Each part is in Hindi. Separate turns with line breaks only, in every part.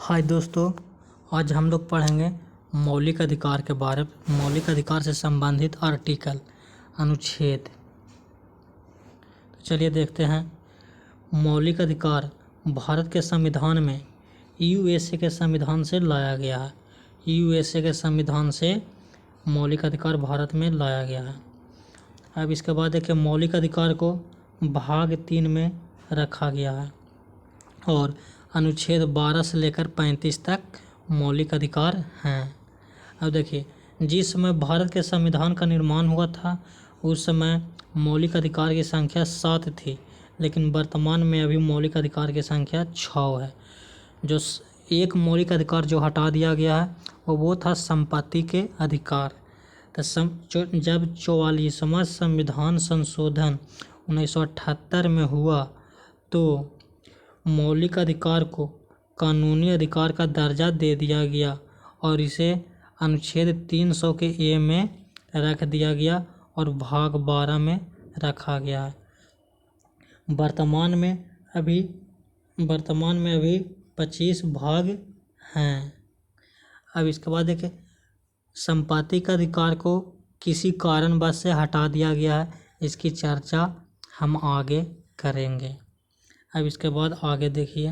हाय दोस्तों, आज हम लोग पढ़ेंगे मौलिक अधिकार के बारे में। मौलिक अधिकार से संबंधित आर्टिकल, अनुच्छेद। तो चलिए देखते हैं। मौलिक अधिकार भारत के संविधान में यूएसए के संविधान से लाया गया है। यूएसए के संविधान से मौलिक अधिकार भारत में लाया गया है। अब इसके बाद देखिए, मौलिक अधिकार को भाग 3 में रखा गया है और अनुच्छेद 12 से लेकर 35 तक मौलिक अधिकार हैं। अब देखिए, जिस समय भारत के संविधान का निर्माण हुआ था उस समय मौलिक अधिकार की संख्या 7 थी, लेकिन वर्तमान में अभी मौलिक अधिकार की संख्या 6 है। जो एक मौलिक अधिकार जो हटा दिया गया है वो था संपत्ति के अधिकार। तो जब 44वां संविधान संशोधन 1978 में हुआ तो मौलिक अधिकार को कानूनी अधिकार का दर्जा दे दिया गया और इसे अनुच्छेद 300 के ए में रख दिया गया और भाग 12 में रखा गया है। वर्तमान में अभी 25 भाग हैं। अब इसके बाद देखिए, संपत्ति का अधिकार को किसी कारणवश से हटा दिया गया है। इसकी चर्चा हम आगे करेंगे। अब इसके बाद आगे देखिए,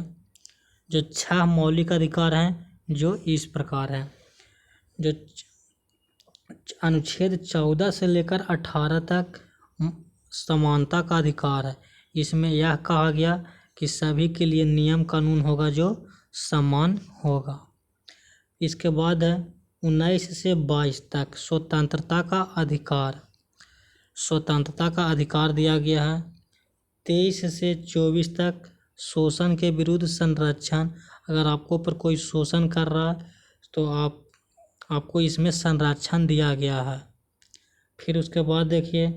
जो 6 मौलिक अधिकार हैं जो इस प्रकार हैं। जो अनुच्छेद 14 से लेकर 18 तक समानता का अधिकार है। इसमें यह कहा गया कि सभी के लिए नियम कानून होगा जो समान होगा। इसके बाद है 19 से 22 तक स्वतंत्रता का अधिकार। स्वतंत्रता का अधिकार दिया गया है। 23 से 24 तक शोषण के विरुद्ध संरक्षण। अगर आपको पर कोई शोषण कर रहा है तो आपको इसमें संरक्षण दिया गया है। फिर उसके बाद देखिए,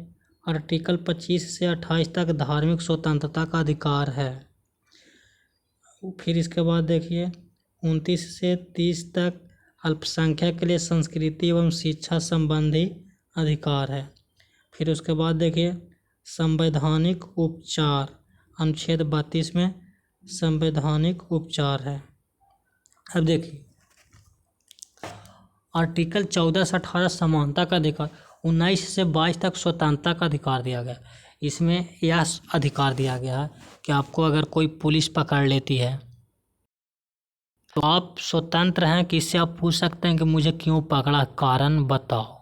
आर्टिकल 25 से 28 तक धार्मिक स्वतंत्रता का अधिकार है। फिर इसके बाद देखिए, 29 से 30 तक अल्पसंख्यक के लिए संस्कृति एवं शिक्षा संबंधी अधिकार है। फिर उसके बाद देखिए, संवैधानिक उपचार। अनुच्छेद 32 में संवैधानिक उपचार है। अब देखिए, आर्टिकल 14 से 18 समानता का अधिकार। 19 से 22 तक स्वतंत्रता का अधिकार दिया गया। इसमें यह अधिकार दिया गया है कि आपको अगर कोई पुलिस पकड़ लेती है तो आप स्वतंत्र हैं कि इससे आप पूछ सकते हैं कि मुझे क्यों पकड़ा, कारण बताओ।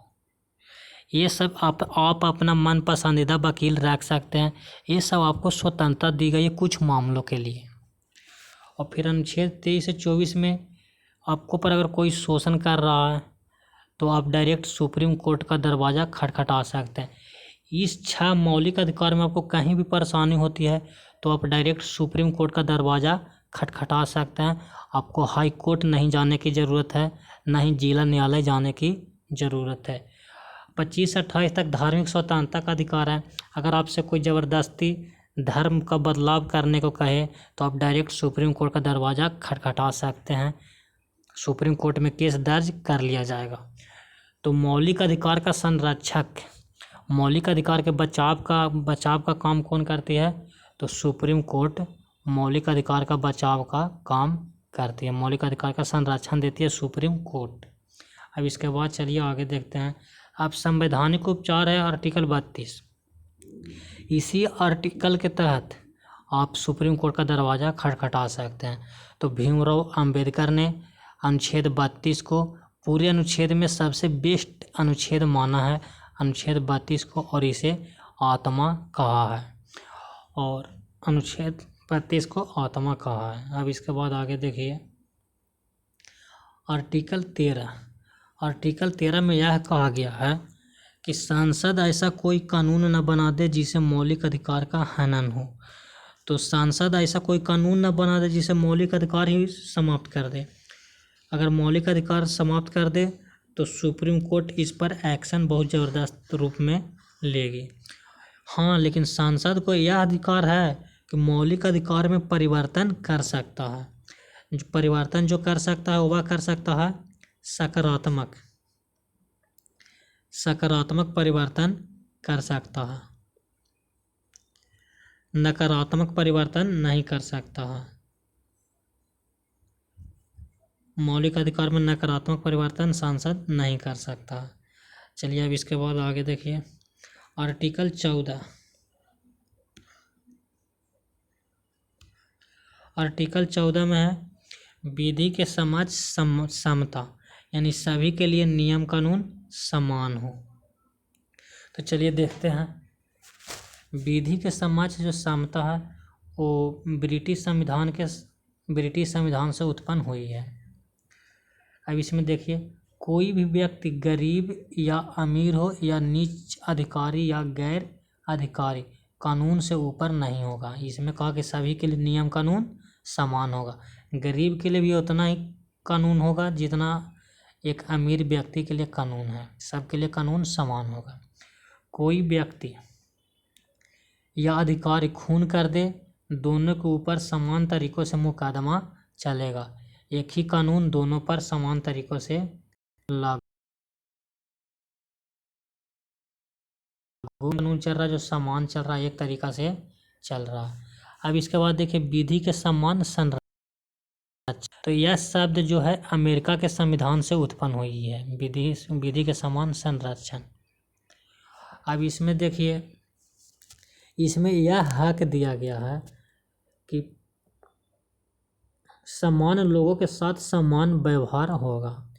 ये सब आप अपना मन पसंदीदा वकील रख सकते हैं। ये सब आपको स्वतंत्रता दी गई है कुछ मामलों के लिए। और फिर अनुच्छेद 23 से 24 में आपको पर अगर कोई शोषण कर रहा है तो आप डायरेक्ट सुप्रीम कोर्ट का दरवाज़ा खटखटा सकते हैं। इस 6 मौलिक अधिकार में आपको कहीं भी परेशानी होती है तो आप डायरेक्ट सुप्रीम कोर्ट का दरवाज़ा खटखटा सकते हैं। आपको हाई कोर्ट नहीं जाने की ज़रूरत है, ना ही जिला न्यायालय जाने की ज़रूरत है। 25 से 28 तक धार्मिक स्वतंत्रता का अधिकार है। अगर आपसे कोई ज़बरदस्ती धर्म का बदलाव करने को कहे तो आप डायरेक्ट सुप्रीम कोर्ट का दरवाज़ा खटखटा सकते हैं। सुप्रीम कोर्ट में केस दर्ज कर लिया जाएगा। तो मौलिक अधिकार का संरक्षक, मौलिक अधिकार के बचाव का काम कौन करती है? तो सुप्रीम कोर्ट मौलिक अधिकार का बचाव का काम करती है। मौलिक अधिकार का संरक्षण देती है सुप्रीम कोर्ट। अब इसके बाद चलिए आगे देखते हैं। अब संवैधानिक उपचार है आर्टिकल 32। इसी आर्टिकल के तहत आप सुप्रीम कोर्ट का दरवाज़ा खटखटा सकते हैं। तो भीमराव अंबेडकर ने अनुच्छेद 32 को पूरे अनुच्छेद में सबसे बेस्ट अनुच्छेद माना है, अनुच्छेद 32 को, और इसे आत्मा कहा है। और अनुच्छेद 32 को आत्मा कहा है। अब इसके बाद आगे देखिए, आर्टिकल 13। आर्टिकल 13 में यह कहा गया है कि संसद ऐसा कोई कानून न बना दे जिसे मौलिक अधिकार का हनन हो। तो संसद ऐसा कोई कानून न बना दे जिसे मौलिक अधिकार ही समाप्त कर दे। अगर मौलिक अधिकार समाप्त कर दे तो सुप्रीम कोर्ट इस पर एक्शन बहुत ज़बरदस्त रूप में लेगी। हाँ, लेकिन संसद को यह अधिकार है कि मौलिक अधिकार में परिवर्तन कर सकता है। जो परिवर्तन जो कर सकता है वह कर सकता है सकारात्मक परिवर्तन कर सकता है, नकारात्मक परिवर्तन नहीं कर सकता है। मौलिक अधिकार में नकारात्मक परिवर्तन सांसद नहीं कर सकता। चलिए अब इसके बाद आगे देखिए आर्टिकल 14। आर्टिकल 14 में है विधि के समक्ष समता, यानी सभी के लिए नियम कानून समान हो। तो चलिए देखते हैं विधि के समक्ष जो समता है वो ब्रिटिश संविधान से उत्पन्न हुई है। अब इसमें देखिए कोई भी व्यक्ति गरीब या अमीर हो या नीच अधिकारी या गैर अधिकारी कानून से ऊपर नहीं होगा। इसमें कहा कि सभी के लिए नियम कानून समान होगा। गरीब के लिए भी उतना ही कानून होगा जितना एक अमीर व्यक्ति के लिए कानून है। सबके लिए कानून समान होगा। कोई व्यक्ति या अधिकारी खून कर दे, दोनों के ऊपर समान तरीकों से मुकदमा चलेगा। एक ही कानून दोनों पर समान तरीकों से लागू कानून चल रहा है, जो समान चल रहा है, एक तरीका से चल रहा है। अब इसके बाद देखिए विधि के समान संरक्षण। तो यह शब्द जो है अमेरिका के संविधान से उत्पन्न हुई है, विधि के समान संरक्षण। अब इसमें देखिए इसमें यह हक दिया गया है कि समान लोगों के साथ समान व्यवहार होगा।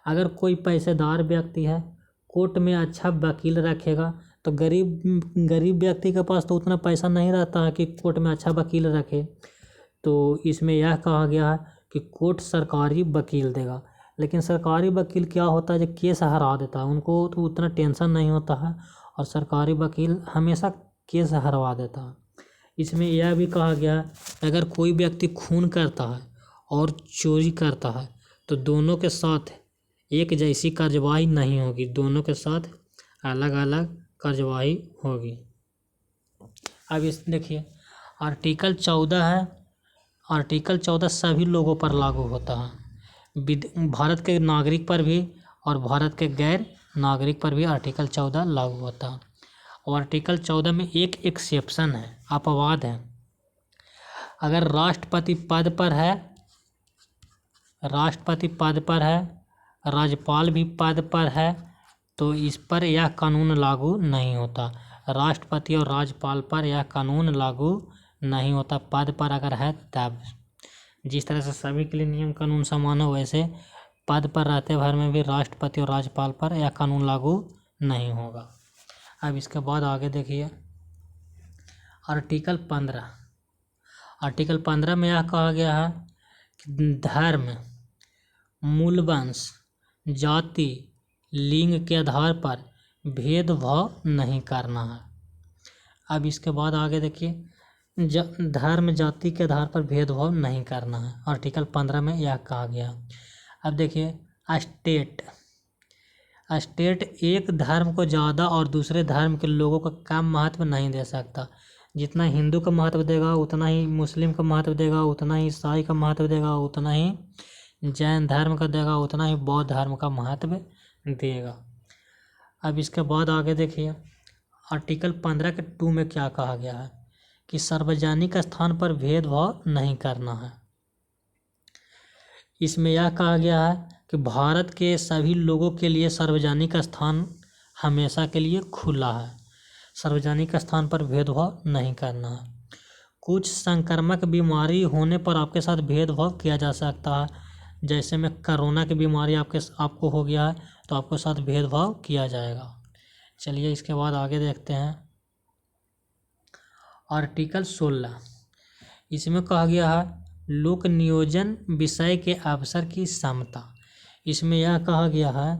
अगर कोई पैसेदार व्यक्ति है, कोर्ट में अच्छा वकील रखेगा, तो गरीब व्यक्ति के पास तो उतना पैसा नहीं रहता है कि कोर्ट में अच्छा वकील रखे। तो इसमें यह कहा गया है कि कोर्ट सरकारी वकील देगा। लेकिन सरकारी वकील क्या होता है, जो केस हरा देता है, उनको तो उतना टेंशन नहीं होता है और सरकारी वकील हमेशा केस हरवा देता है। इसमें यह भी कहा गया है अगर कोई व्यक्ति खून करता है और चोरी करता है तो दोनों के साथ एक जैसी कार्यवाही नहीं होगी, दोनों के साथ अलग अलग कार्यवाही होगी। अब इस देखिए आर्टिकल 14 है। आर्टिकल 14 सभी लोगों पर लागू होता है, भारत के नागरिक पर भी और भारत के गैर नागरिक पर भी आर्टिकल 14 लागू होता है। और आर्टिकल 14 में एक एक्सेप्शन है, अपवाद है। अगर राष्ट्रपति पद पर है, राज्यपाल भी पद पर है, तो इस पर यह कानून लागू नहीं होता। राष्ट्रपति और राज्यपाल पर यह कानून लागू नहीं होता, पद पर अगर है तब। जिस तरह से सभी के लिए नियम कानून समान हो, वैसे पद पर रहते भर में भी राष्ट्रपति और राज्यपाल पर यह कानून लागू नहीं होगा। अब इसके बाद आगे देखिए आर्टिकल 15। आर्टिकल 15 में यह कहा गया है कि धर्म, मूलवंश, जाति, लिंग के आधार पर भेदभाव नहीं करना है। अब इसके बाद आगे देखिए धर्म, जाति के आधार पर भेदभाव नहीं करना है। आर्टिकल 15 में यह कहा गया। अब देखिए स्टेट एक धर्म को ज़्यादा और दूसरे धर्म के लोगों को कम महत्व नहीं दे सकता। जितना हिंदू का महत्व देगा उतना ही मुस्लिम का महत्व देगा, उतना ही ईसाई का महत्व देगा, उतना ही जैन धर्म का देगा, उतना ही बौद्ध धर्म का महत्व देगा। अब इसके बाद आगे देखिए आर्टिकल 15 के 2 में क्या कहा गया है कि सार्वजनिक स्थान पर भेदभाव नहीं करना है। इसमें यह कहा गया है कि भारत के सभी लोगों के लिए सार्वजनिक स्थान हमेशा के लिए खुला है। सार्वजनिक स्थान पर भेदभाव नहीं करना है। कुछ संक्रामक बीमारी होने पर आपके साथ भेदभाव किया जा सकता है। जैसे में कोरोना की बीमारी आपको हो गया है तो आपके साथ भेदभाव किया जाएगा। चलिए इसके बाद आगे देखते हैं आर्टिकल 16। इसमें कहा गया है लोक नियोजन विषय के अवसर की समता। इसमें यह कहा गया है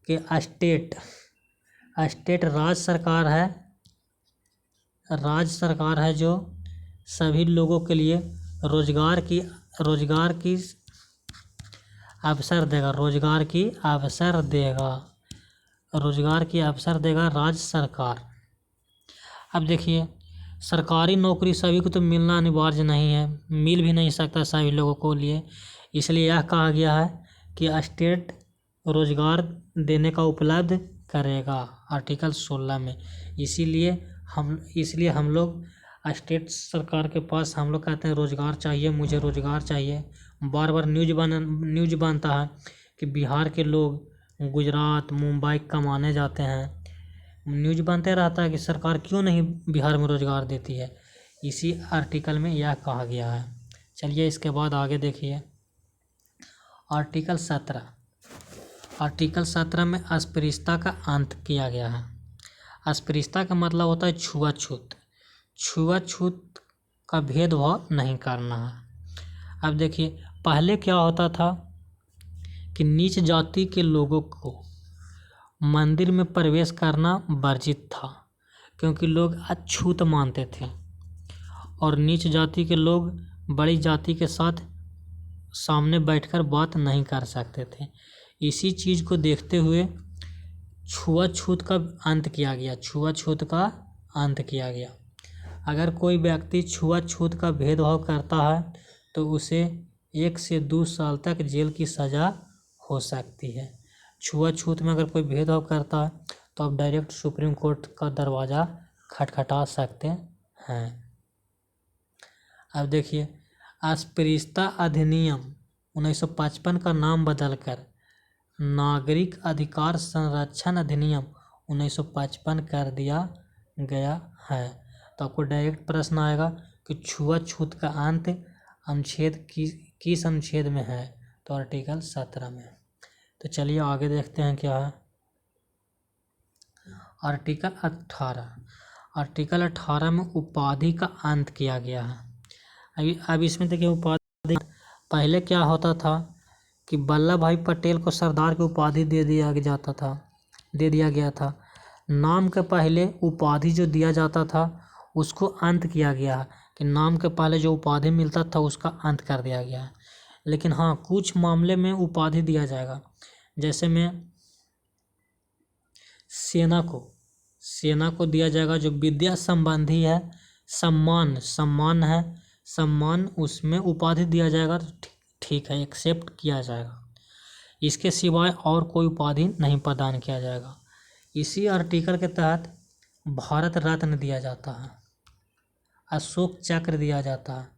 कि स्टेट राज्य सरकार है जो सभी लोगों के लिए रोजगार की अवसर देगा राज्य सरकार। अब देखिए सरकारी नौकरी सभी को तो मिलना अनिवार्य नहीं है, मिल भी नहीं सकता सभी लोगों को लिए। इसलिए यह कहा गया है कि स्टेट रोजगार देने का उपलब्ध करेगा आर्टिकल 16 में। इसलिए हम लोग स्टेट सरकार के पास हम लोग कहते हैं रोज़गार चाहिए, मुझे रोज़गार चाहिए। बार बार न्यूज बनता है कि बिहार के लोग गुजरात मुंबई कमाने जाते हैं। न्यूज बनते रहता है कि सरकार क्यों नहीं बिहार में रोज़गार देती है। इसी आर्टिकल में यह कहा गया है। चलिए इसके बाद आगे देखिए आर्टिकल 17। आर्टिकल 17 में अस्पृश्यता का अंत किया गया है। अस्पृश्यता का मतलब होता है छुआछूत। छुआछूत का भेदभाव नहीं करना है। अब देखिए पहले क्या होता था कि नीच जाति के लोगों को मंदिर में प्रवेश करना वर्जित था, क्योंकि लोग अछूत मानते थे और नीच जाति के लोग बड़ी जाति के साथ सामने बैठकर बात नहीं कर सकते थे। इसी चीज़ को देखते हुए छुआछूत का अंत किया गया। छुआछूत का अंत किया गया। अगर कोई व्यक्ति छुआछूत का भेदभाव करता है तो उसे 1 से 2 साल तक जेल की सज़ा हो सकती है। छुआछूत में अगर कोई भेदभाव करता है तो आप डायरेक्ट सुप्रीम कोर्ट का दरवाज़ा खटखटा सकते हैं। अब देखिए अस्पृश्यता अधिनियम 1955 का नाम बदलकर नागरिक अधिकार संरक्षण अधिनियम 1955 कर दिया गया है। तो आपको डायरेक्ट प्रश्न आएगा कि छुआछूत का अंत अनुच्छेद किस अनुच्छेद में है, तो आर्टिकल 17 में। तो चलिए आगे देखते हैं क्या है आर्टिकल 18। आर्टिकल 18 में उपाधि का अंत किया गया है। अब इसमें देखिए उपाधि पहले क्या होता था कि वल्लभ भाई पटेल को सरदार की उपाधि दे दिया गया था। नाम के पहले उपाधि जो दिया जाता था उसको अंत किया गया है कि नाम के पहले जो उपाधि मिलता था उसका अंत कर दिया गया है। लेकिन हाँ कुछ मामले में उपाधि दिया जाएगा। जैसे में सेना को दिया जाएगा जो विद्या संबंधी है, सम्मान है, सम्मान उसमें उपाधि दिया जाएगा तो ठीक है, एक्सेप्ट किया जाएगा। इसके सिवाय और कोई उपाधि नहीं प्रदान किया जाएगा। इसी आर्टिकल के तहत भारत रत्न दिया जाता है, अशोक चक्र दिया जाता है,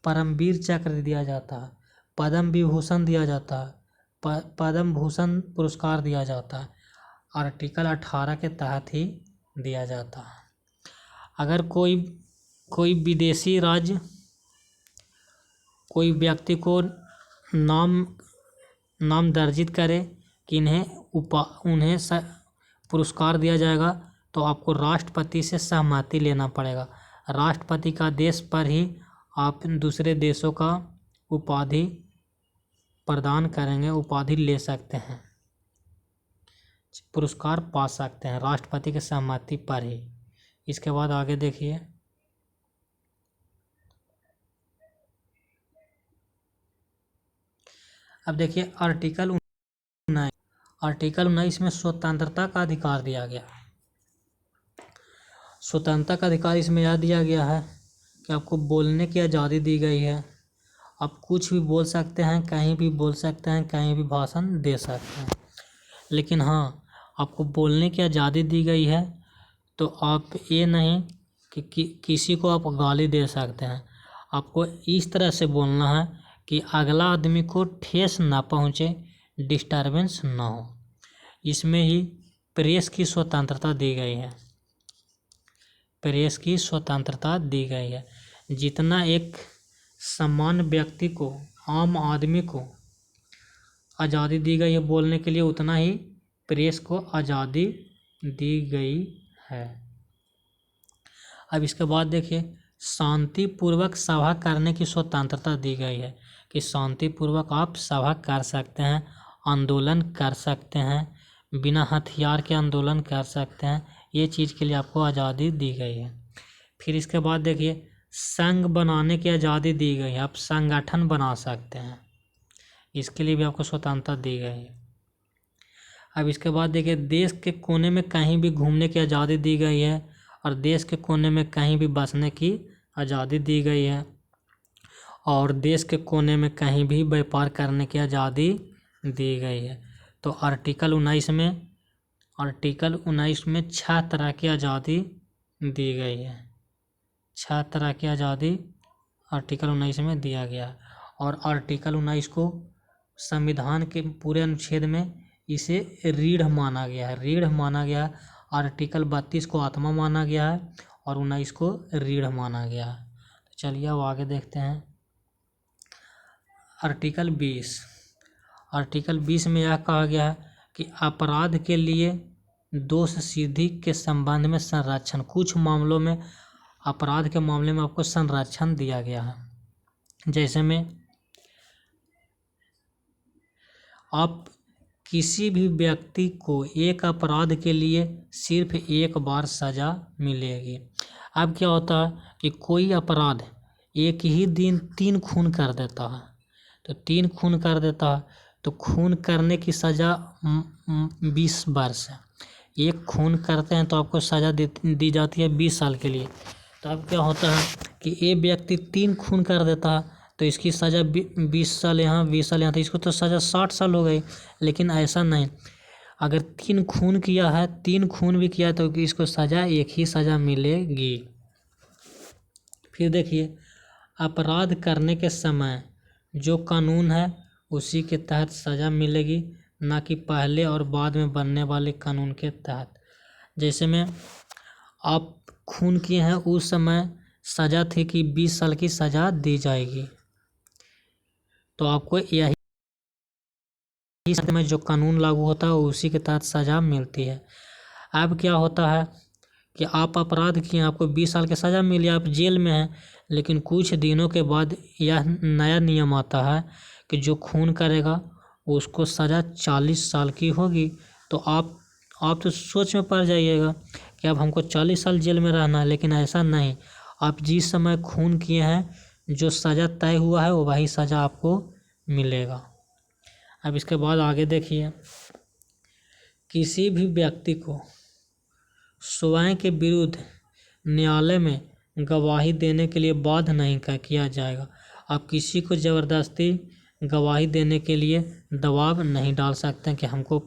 परमवीर चक्र दिया जाता है, पद्म विभूषण दिया जाता है, पद्म भूषण पुरस्कार दिया जाता है। आर्टिकल 18 के तहत ही दिया जाता है। अगर कोई विदेशी राज्य कोई व्यक्ति को नाम दर्जित करे कि उन्हें पुरस्कार दिया जाएगा तो आपको राष्ट्रपति से सहमति लेना पड़ेगा। राष्ट्रपति का आदेश पर ही आप दूसरे देशों का उपाधि प्रदान करेंगे, उपाधि ले सकते हैं, पुरस्कार पा सकते हैं राष्ट्रपति की सहमति पर ही। इसके बाद आगे देखिए अब देखिए आर्टिकल 19 में स्वतंत्रता का अधिकार दिया गया। स्वतंत्रता का अधिकार इसमें यह दिया गया है कि आपको बोलने की आज़ादी दी गई है। आप कुछ भी बोल सकते हैं, कहीं भी बोल सकते हैं, कहीं भी भाषण दे सकते हैं। लेकिन हाँ आपको बोलने की आज़ादी दी गई है तो आप ये नहीं कि किसी को आप गाली दे सकते हैं। आपको इस तरह से बोलना है कि अगला आदमी को ठेस ना पहुँचे, डिस्टर्बेंस ना हो। इसमें ही प्रेस की स्वतंत्रता दी गई है। प्रेस की स्वतंत्रता दी गई है। जितना एक सामान्य व्यक्ति को, आम आदमी को आज़ादी दी गई है बोलने के लिए, उतना ही प्रेस को आज़ादी दी गई है। अब इसके बाद देखिए शांतिपूर्वक सभा करने की स्वतंत्रता दी गई है कि शांतिपूर्वक आप सभा कर सकते हैं, आंदोलन कर सकते हैं, बिना हथियार के आंदोलन कर सकते हैं। ये चीज़ के लिए आपको आज़ादी दी गई है। फिर इसके बाद देखिए संघ बनाने की आज़ादी दी गई है। आप संगठन बना सकते हैं, इसके लिए भी आपको स्वतंत्रता दी गई है। अब इसके बाद देखिए देश के कोने में कहीं भी घूमने की आज़ादी दी गई है और देश के कोने में कहीं भी बसने की आज़ादी दी गई है और देश के कोने में कहीं भी व्यापार करने की आज़ादी दी गई है। तो आर्टिकल 19 में 6 तरह की आज़ादी दी गई है। छात्रा की आज़ादी आर्टिकल 19 में दिया गया है। और आर्टिकल 19 को संविधान के पूरे अनुच्छेद में इसे रीढ़ माना गया है, रीढ़ माना गया है। आर्टिकल 32 को आत्मा माना गया है और 19 को रीढ़ माना गया है। तो चलिए अब आगे देखते हैं। आर्टिकल 20, आर्टिकल 20 में यह कहा गया है कि अपराध के लिए दोष सिद्धि के संबंध में संरक्षण, कुछ मामलों में अपराध के मामले में आपको संरक्षण दिया गया है। जैसे में आप किसी भी व्यक्ति को एक अपराध के लिए सिर्फ एक बार सज़ा मिलेगी। अब क्या होता है कि कोई अपराध एक ही दिन 3 खून कर देता है, तो 3 खून कर देता है तो खून करने की सज़ा 20 वर्ष है। एक खून करते हैं तो आपको सज़ा दी जाती है 20 साल के लिए। तो अब क्या होता है कि ये व्यक्ति 3 खून कर देता है तो इसकी सज़ा 20 साल यहाँ 20 साल यहाँ, तो इसको तो सज़ा 60 साल हो गई। लेकिन ऐसा नहीं, अगर 3 खून किया है, 3 खून भी किया तो इसको सज़ा एक ही सज़ा मिलेगी। फिर देखिए, अपराध करने के समय जो कानून है उसी के तहत सज़ा मिलेगी, ना कि पहले और बाद में बनने वाले कानून के तहत। जैसे में आप खून किए हैं उस समय सज़ा थी कि 20 साल की सज़ा दी जाएगी, तो आपको यही में जो कानून लागू होता है उसी के तहत सज़ा मिलती है। अब क्या होता है कि आप अपराध किए, आपको 20 साल की सज़ा मिली, आप जेल में हैं, लेकिन कुछ दिनों के बाद यह नया नियम आता है कि जो खून करेगा उसको सज़ा 40 साल की होगी। तो आप तो सोच में पड़ जाइएगा कि अब हमको 40 साल जेल में रहना है, लेकिन ऐसा नहीं। आप जिस समय खून किए हैं, जो सज़ा तय हुआ है वही सज़ा आपको मिलेगा। अब इसके बाद आगे देखिए, किसी भी व्यक्ति को स्वयं के विरुद्ध न्यायालय में गवाही देने के लिए बाध्य नहीं किया जाएगा। आप किसी को ज़बरदस्ती गवाही देने के लिए दबाव नहीं डाल सकते कि हमको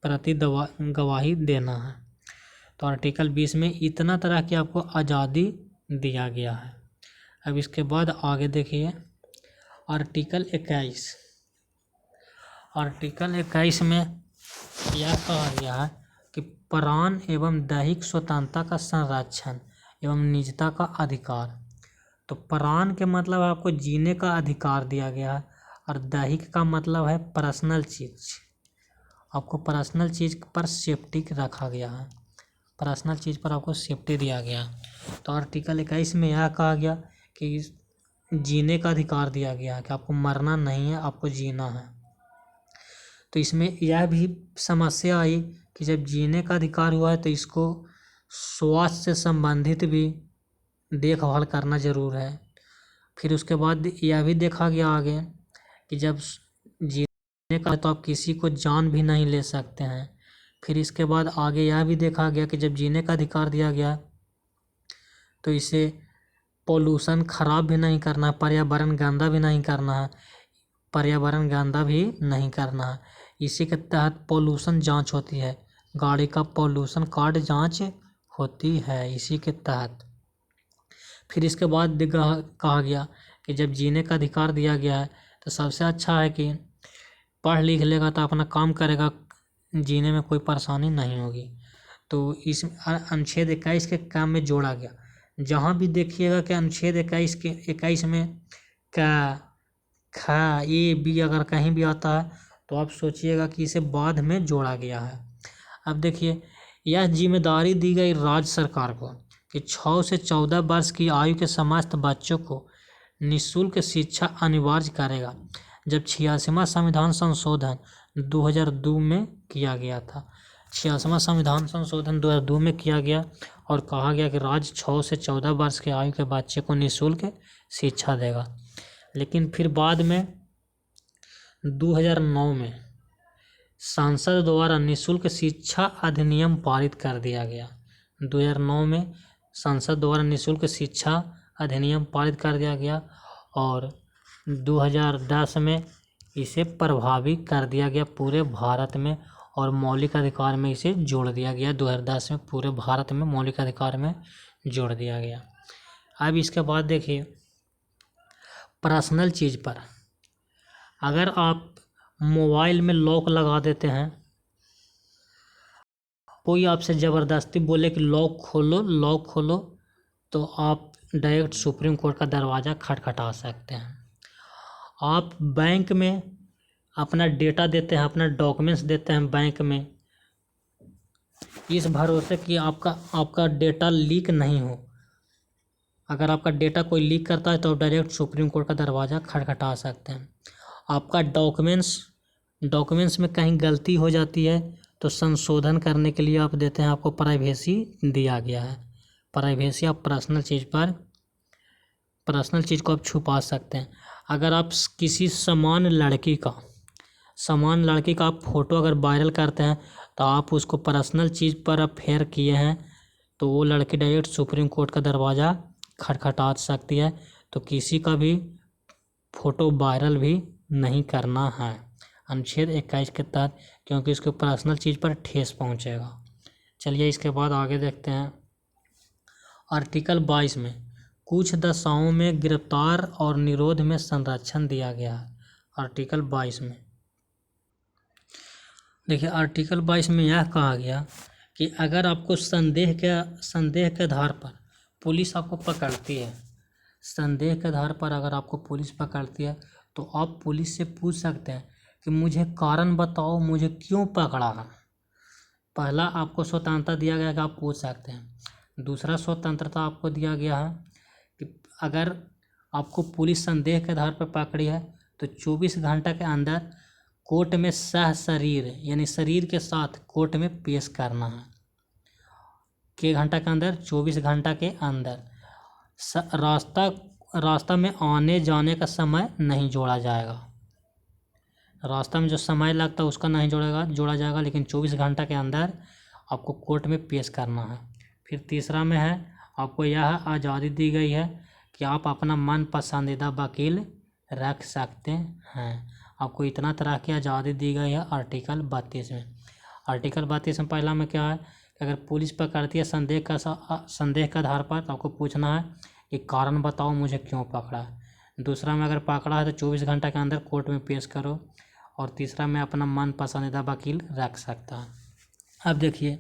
प्रति गवाही देना है। तो आर्टिकल 20 में इतना तरह की आपको आज़ादी दिया गया है। अब इसके बाद आगे देखिए, आर्टिकल 21, आर्टिकल 21 में यह कहा गया है कि प्राण एवं दैहिक स्वतंत्रता का संरक्षण एवं निजता का अधिकार। तो प्राण के मतलब है आपको जीने का अधिकार दिया गया है, और दैहिक का मतलब है पर्सनल चीज़, आपको पर्सनल चीज़ पर सेफ्टी रखा गया है, पर्सनल चीज़ पर आपको सेफ्टी दिया गया। तो आर्टिकल 21 में यह कहा गया कि जीने का अधिकार दिया गया कि आपको मरना नहीं है, आपको जीना है। तो इसमें यह भी समस्या आई कि जब जीने का अधिकार हुआ है तो इसको स्वास्थ्य से संबंधित भी देखभाल करना ज़रूर है। फिर उसके बाद यह भी देखा गया आगे कि जब जीने का है तो आप किसी को जान भी नहीं ले सकते हैं। फिर इसके बाद आगे यह भी देखा गया कि जब जीने का अधिकार दिया गया तो इसे पोल्यूशन ख़राब भी नहीं करना है, पर्यावरण गंदा भी नहीं करना है, पर्यावरण गंदा भी नहीं करना है। इसी के तहत पोल्यूशन जांच होती है, गाड़ी का पोल्यूशन कार्ड जांच होती है इसी के तहत। फिर इसके बाद कहा गया कि जब जीने का अधिकार दिया गया है तो सबसे अच्छा है कि पढ़ लिख लेगा तो अपना काम करेगा, जीने में कोई परेशानी नहीं होगी। तो इस अनुच्छेद 21 के काम में जोड़ा गया। जहाँ भी देखिएगा कि अनुच्छेद 21 में का खा ए बी अगर कहीं भी आता है तो आप सोचिएगा कि इसे बाद में जोड़ा गया है। अब देखिए, यह जिम्मेदारी दी गई राज्य सरकार को कि 6 से 14 वर्ष की आयु के समस्त बच्चों को निःशुल्क शिक्षा अनिवार्य करेगा। जब 86वां संविधान संशोधन 2002 में किया गया था, 86वां संविधान संशोधन 2002 में किया गया और कहा गया कि राज्य 6 से 14 वर्ष के आयु के बच्चे को निःशुल्क शिक्षा देगा। लेकिन फिर बाद में 2009 में संसद द्वारा निःशुल्क शिक्षा अधिनियम पारित कर दिया गया। 2009 में संसद द्वारा निःशुल्क शिक्षा अधिनियम पारित कर दिया गया और 2010 में इसे प्रभावी कर दिया गया पूरे भारत में, और मौलिक अधिकार में इसे जोड़ दिया गया। 2010 में पूरे भारत में मौलिक अधिकार में जोड़ दिया गया। अब इसके बाद देखिए पर्सनल चीज़ पर, अगर आप मोबाइल में लॉक लगा देते हैं, कोई आपसे ज़बरदस्ती बोले कि लॉक खोलो, तो आप डायरेक्ट सुप्रीम कोर्ट का दरवाज़ा खटखटा सकते हैं। आप बैंक में अपना डेटा देते हैं, अपना डॉक्यूमेंट्स देते हैं बैंक में, इस भरोसे कि आपका डेटा लीक नहीं हो। अगर आपका डेटा कोई लीक करता है तो आप डायरेक्ट सुप्रीम कोर्ट का दरवाज़ा खटखटा सकते हैं। आपका डॉक्यूमेंट्स में कहीं गलती हो जाती है तो संशोधन करने के लिए आप देते हैं, आपको प्राइवेसी दिया गया है। प्राइवेसी, आप पर्सनल चीज़ को आप छुपा सकते हैं। अगर आप किसी समान लड़की का आप फ़ोटो अगर वायरल करते हैं तो आप उसको पर्सनल चीज़ पर अफेयर किए हैं तो वो लड़की डायरेक्ट सुप्रीम कोर्ट का दरवाज़ा खटखटा सकती है। तो किसी का भी फ़ोटो वायरल भी नहीं करना है अनुच्छेद 21 के तहत, क्योंकि उसके पर्सनल चीज़ पर ठेस पहुंचेगा। चलिए इसके बाद आगे देखते हैं। आर्टिकल 22 में कुछ दशाओं में गिरफ्तार और निरोध में संरक्षण दिया गया है। आर्टिकल 22 में देखिए, आर्टिकल 22 में यह कहा गया कि अगर आपको संदेह के आधार पर पुलिस आपको पकड़ती है, संदेह के आधार पर अगर आपको पुलिस पकड़ती है तो आप पुलिस से पूछ सकते हैं कि मुझे कारण बताओ, मुझे क्यों पकड़ा है। पहला आपको स्वतंत्रता दिया गया कि आप पूछ सकते हैं। दूसरा स्वतंत्रता आपको दिया गया है कि अगर आपको पुलिस संदेह के आधार पर पकड़ी है तो 24 घंटा के अंदर कोर्ट में सशरीर यानी शरीर के साथ कोर्ट में पेश करना है। के घंटा के अंदर? 24 घंटा के अंदर। रास्ता में आने जाने का समय नहीं जोड़ा जाएगा। रास्ता में जो समय लगता है उसका नहीं जोड़ा जाएगा, लेकिन 24 घंटा के अंदर आपको कोर्ट में पेश करना है। फिर तीसरा में है, आपको यह आज़ादी दी गई है कि आप अपना मन पसंदीदा वकील रख सकते हैं। आपको इतना तरह की आज़ादी दी गई है आर्टिकल 32 में। आर्टिकल 32 में पहला में क्या है कि अगर पुलिस पकड़ती है संदेह के आधार पर तो आपको पूछना है कि कारण बताओ, मुझे क्यों पकड़ा है। दूसरा में अगर पकड़ा है तो 24 घंटा के अंदर कोर्ट में पेश करो। और तीसरा में अपना मन पसंदीदा वकील रख सकता है। अब देखिए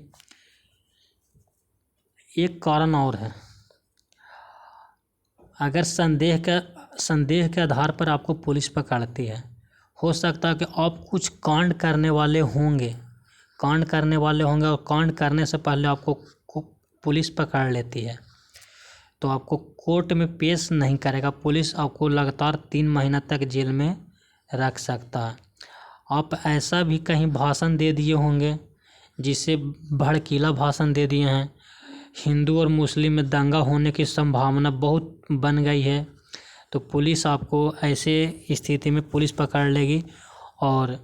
एक कारण और है, अगर संदेह के आधार पर आपको पुलिस पकड़ती है, हो सकता है कि आप कुछ कांड करने वाले होंगे और कांड करने से पहले आपको पुलिस पकड़ लेती है तो आपको कोर्ट में पेश नहीं करेगा। पुलिस आपको लगातार 3 महीना तक जेल में रख सकता है। आप ऐसा भी कहीं भाषण दे दिए होंगे जिसे भड़कीला भाषण दे दिए हैं, हिंदू और मुस्लिम में दंगा होने की संभावना बहुत बन गई है, तो पुलिस आपको ऐसे स्थिति में पुलिस पकड़ लेगी और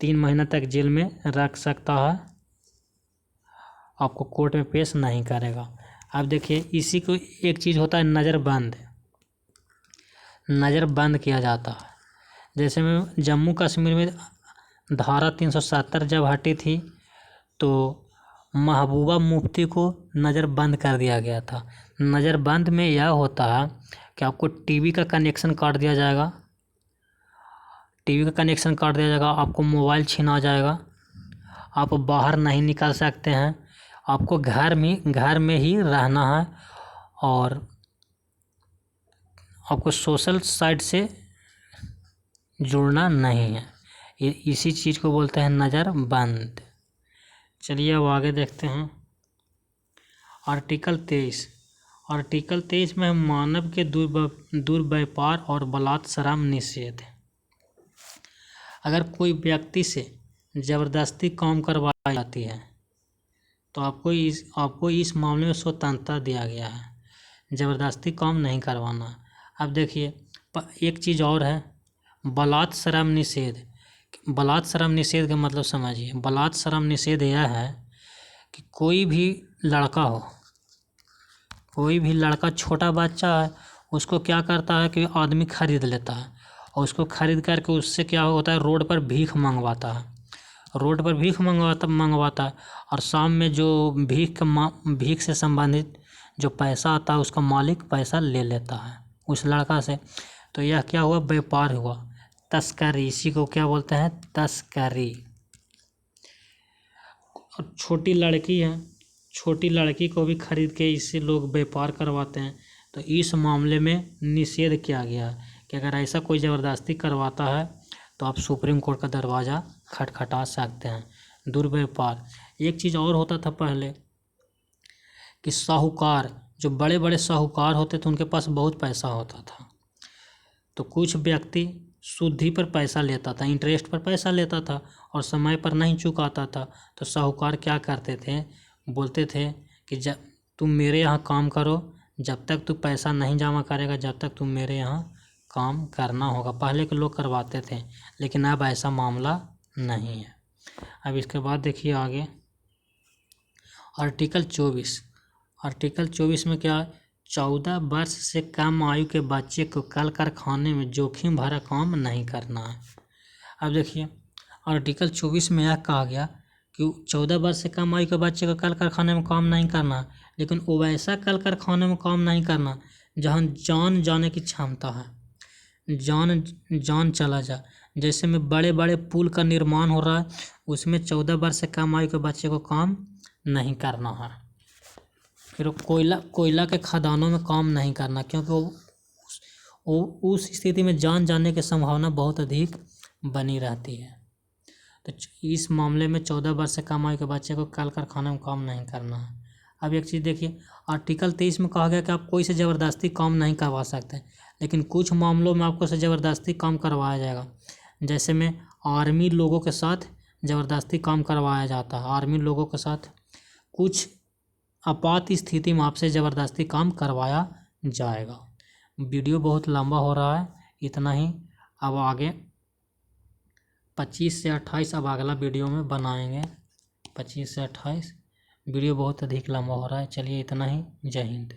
3 महीना तक जेल में रख सकता है, आपको कोर्ट में पेश नहीं करेगा। अब देखिए इसी को एक चीज़ होता है नज़रबंद किया जाता है। जैसे में जम्मू कश्मीर में धारा 370 जब हटी थी तो महबूबा मुफ्ती को नज़रबंद कर दिया गया था। नज़रबंद में यह होता है कि आपको टीवी का कनेक्शन काट दिया जाएगा, आपको मोबाइल छीना जाएगा, आप बाहर नहीं निकल सकते हैं, आपको घर में ही रहना है और आपको सोशल साइट से जुड़ना नहीं है। इसी चीज़ को बोलते हैं नज़रबंद। चलिए अब आगे देखते हैं। आर्टिकल 23 में मानव के दुर्व्यापार और बलात्कार निषेध। अगर कोई व्यक्ति से ज़बरदस्ती काम करवाई जाती है तो आपको इस मामले में स्वतंत्रता दिया गया है, ज़बरदस्ती काम नहीं करवाना। अब देखिए एक चीज़ और है, बलात्कार निषेध। बलात्कार निषेध का मतलब समझिए। बलात्कार निषेध यह है कि कोई भी लड़का छोटा बच्चा है, उसको क्या करता है कि आदमी खरीद लेता है और उसको खरीद करके उससे क्या होता है, रोड पर भीख मंगवाता है और शाम में जो भीख से संबंधित जो पैसा आता है उसका मालिक पैसा ले लेता है उस लड़का से। तो यह क्या हुआ, व्यापार हुआ, तस्करी, इसी को क्या बोलते हैं, तस्करी। और छोटी लड़की है, छोटी लड़की को भी खरीद के इससे लोग व्यापार करवाते हैं। तो इस मामले में निषेध किया गया है कि अगर ऐसा कोई ज़बरदस्ती करवाता है तो आप सुप्रीम कोर्ट का दरवाज़ा खटखटा सकते हैं। दुर्व्यापार। एक चीज़ और होता था पहले कि साहूकार, जो बड़े बड़े साहूकार होते थे उनके पास बहुत पैसा होता था, तो कुछ व्यक्ति सुद्धि पर पैसा लेता था, इंटरेस्ट पर पैसा लेता था और समय पर नहीं चुकाता था। तो साहूकार क्या करते थे, बोलते थे कि जब तुम मेरे यहाँ काम करो, जब तक तू पैसा नहीं जमा करेगा जब तक तुम मेरे यहाँ काम करना होगा। पहले के लोग करवाते थे, लेकिन अब ऐसा मामला नहीं है। अब इसके बाद देखिए आगे आर्टिकल 24। आर्टिकल 24 में क्या है, 14 वर्ष से कम आयु के बच्चे को कल कारखाने में जोखिम भरा काम नहीं करना है। अब देखिए आर्टिकल 24 में यह कहा गया कि 14 वर्ष से कम आयु के बच्चे को कल कारखाने में काम नहीं करना है, लेकिन वो वैसा कल कारखाने में काम नहीं करना जहाँ जान जाने की क्षमता है, जान चला जा। जैसे में बड़े बड़े पुल का निर्माण हो रहा है, उसमें 14 वर्ष से कम आयु के बच्चे को काम नहीं करना है। फिर कोयला के खदानों में काम नहीं करना, क्योंकि वो उस स्थिति में जान जाने की संभावना बहुत अधिक बनी रहती है। तो इस मामले में 14 वर्ष से कम आयु के बच्चे को कल कारखाने में काम नहीं करना है। अब एक चीज़ देखिए आर्टिकल 23 में कहा गया कि आप कोई से ज़बरदस्ती काम नहीं करवा सकते, लेकिन कुछ मामलों में आपको से ज़बरदस्ती काम करवाया जाएगा। जैसे में आर्मी लोगों के साथ ज़बरदस्ती काम करवाया जाता है, आर्मी लोगों के साथ कुछ आपात स्थिति में आपसे ज़बरदस्ती काम करवाया जाएगा। वीडियो बहुत लंबा हो रहा है, इतना ही। अब आगे 25 से 28 अब अगला वीडियो में बनाएंगे। 25 से 28 वीडियो बहुत अधिक लंबा हो रहा है। चलिए इतना ही, जय हिंद।